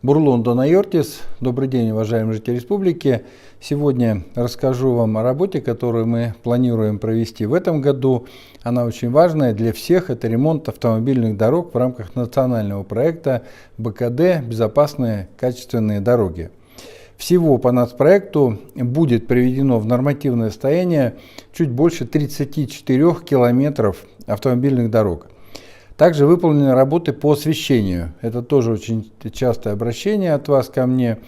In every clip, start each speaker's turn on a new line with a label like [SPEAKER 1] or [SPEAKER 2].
[SPEAKER 1] Бурлун Донайортис. Добрый день, уважаемые жители республики. Сегодня расскажу вам о работе, которую мы планируем провести в этом году. Она очень важная для всех. Это ремонт автомобильных дорог в рамках национального проекта БКД «Безопасные качественные дороги». Всего по нацпроекту будет приведено в нормативное состояние чуть больше 34 километров автомобильных дорог. Также выполнены работы по освещению. Это тоже очень частое обращение от вас ко мне.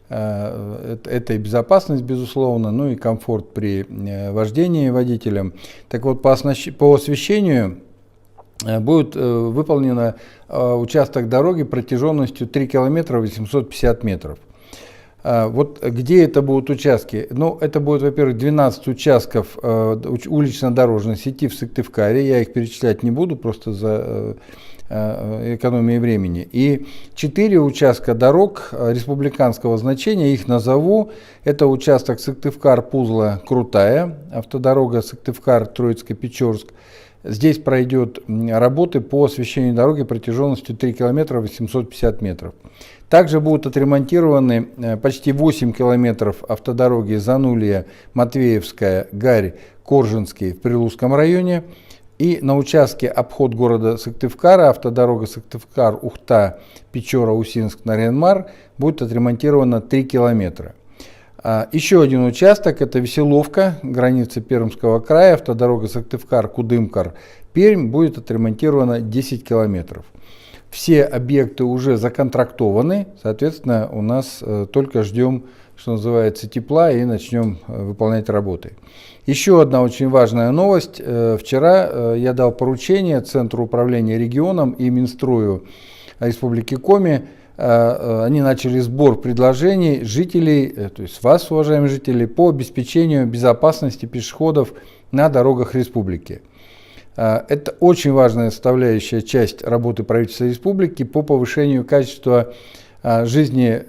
[SPEAKER 1] Это и безопасность, безусловно, ну и комфорт при вождении водителем. Так вот, по освещению будет выполнен участок дороги протяженностью 3 километра 850 метров. Вот где это будут участки? Ну, это будет, во-первых, 12 участков улично-дорожной сети в Сыктывкаре. Я их перечислять не буду, просто за экономией времени. И 4 участка дорог республиканского значения, их назову. Это участок Сыктывкар-Пузла-Крутая, автодорога Сыктывкар-Троицко-Печорск. Здесь пройдет работы по освещению дороги протяженностью 3 километра 850 метров. Также будут отремонтированы почти 8 километров автодороги Занулья-Матвеевская, Гарь-Коржинский в Прилузском районе. И на участке обход города Сыктывкара, автодорога Сыктывкар-Ухта-Печора-Усинск-Нарьян-Мар будет отремонтирована 3 километра. Еще один участок – это Веселовка, граница Пермского края, автодорога Сыктывкар-Кудымкар-Пермь будет отремонтирована 10 километров. Все объекты уже законтрактованы, соответственно, у нас только ждем, что называется, тепла и начнем выполнять работы. Еще одна очень важная новость. Вчера я дал поручение Центру управления регионом и Минстрою Республики Коми. Они начали сбор предложений жителей, то есть вас, уважаемые жители, по обеспечению безопасности пешеходов на дорогах республики. Это очень важная составляющая часть работы правительства республики по повышению качества жизни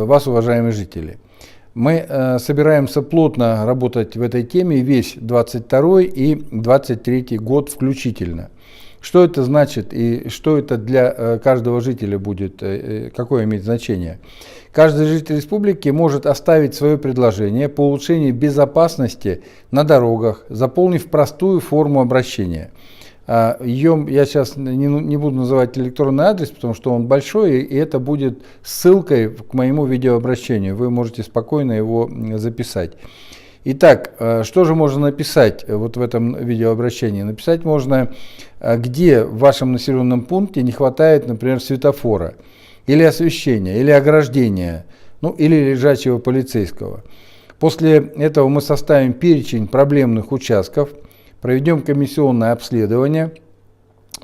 [SPEAKER 1] вас, уважаемые жители. Мы собираемся плотно работать в этой теме весь 2022 и 2023 год включительно. Что это значит и что это для каждого жителя будет, какое имеет значение? Каждый житель республики может оставить свое предложение по улучшению безопасности на дорогах, заполнив простую форму обращения. Ее я сейчас не буду называть электронный адрес, потому что он большой, и это будет ссылкой к моему видеообращению. Вы можете спокойно его записать. Итак, что же можно написать вот в этом видеообращении? Написать можно, где в вашем населенном пункте не хватает, например, светофора, или освещения, или ограждения, ну или лежачего полицейского. После этого мы составим перечень проблемных участков, проведем комиссионное обследование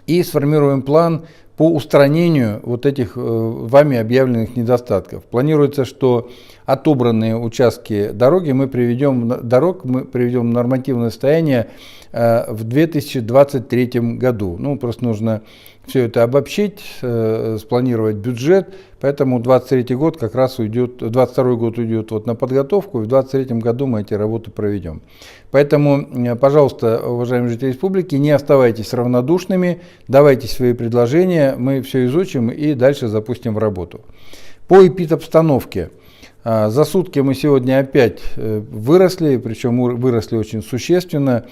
[SPEAKER 1] и сформируем план по устранению вот этих вами объявленных недостатков. Планируется, что отобранные участки дороги мы приведем в нормативное состояние в 2023 году. Ну, просто нужно все это обобщить, спланировать бюджет, поэтому 2023 год как раз уйдет, 2022 год уйдет вот на подготовку, и в 2023 году мы эти работы проведем. Поэтому, пожалуйста, уважаемые жители республики, не оставайтесь равнодушными, давайте свои предложения, мы все изучим и дальше запустим в работу. По эпидобстановке. За сутки мы сегодня опять выросли, причем выросли очень существенно.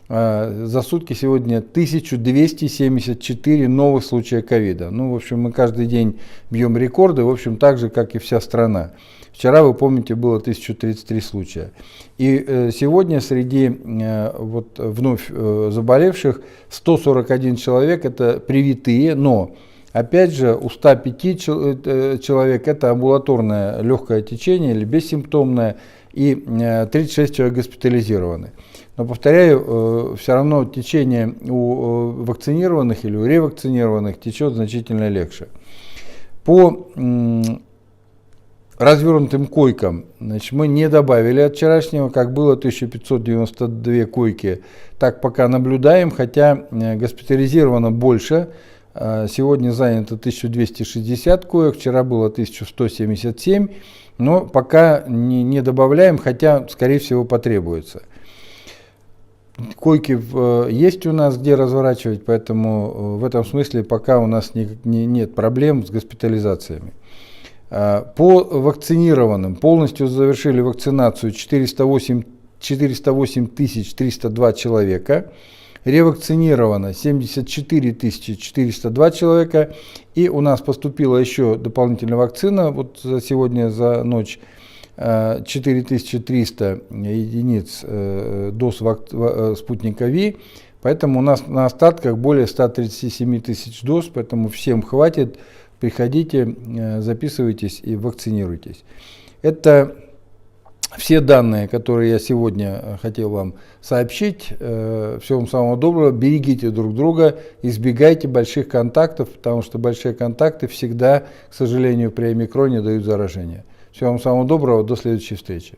[SPEAKER 1] За сутки сегодня 1274 новых случая ковида. Ну, в общем, мы каждый день бьем рекорды, в общем, так же, как и вся страна. Вчера, вы помните, было 1033 случая. И сегодня среди вот, вновь заболевших 141 человек – это привитые, но, опять же, у 105 человек это амбулаторное легкое течение или бессимптомное, и 36 человек госпитализированы. Но, повторяю, все равно течение у вакцинированных или у ревакцинированных течет значительно легче. По развернутым койкам, значит, мы не добавили от вчерашнего, как было 1592 койки, так пока наблюдаем, хотя госпитализировано больше. Сегодня занято 1260 коек, вчера было 1177, но пока не добавляем, хотя, скорее всего, потребуется. Койки есть у нас где разворачивать, поэтому в этом смысле пока у нас нет проблем с госпитализациями. По вакцинированным полностью завершили вакцинацию 408 302 человека. Ревакцинировано 74 402 человека. И у нас поступила еще дополнительная вакцина. Вот сегодня за ночь 4300 единиц доз спутника Ви. Поэтому у нас на остатках более 137 тысяч доз. Поэтому всем хватит. Приходите, записывайтесь и вакцинируйтесь. Это все данные, которые я сегодня хотел вам сообщить. Всего вам самого доброго. Берегите друг друга, избегайте больших контактов, потому что большие контакты всегда, к сожалению, при омикроне дают заражение. Всего вам самого доброго. До следующей встречи.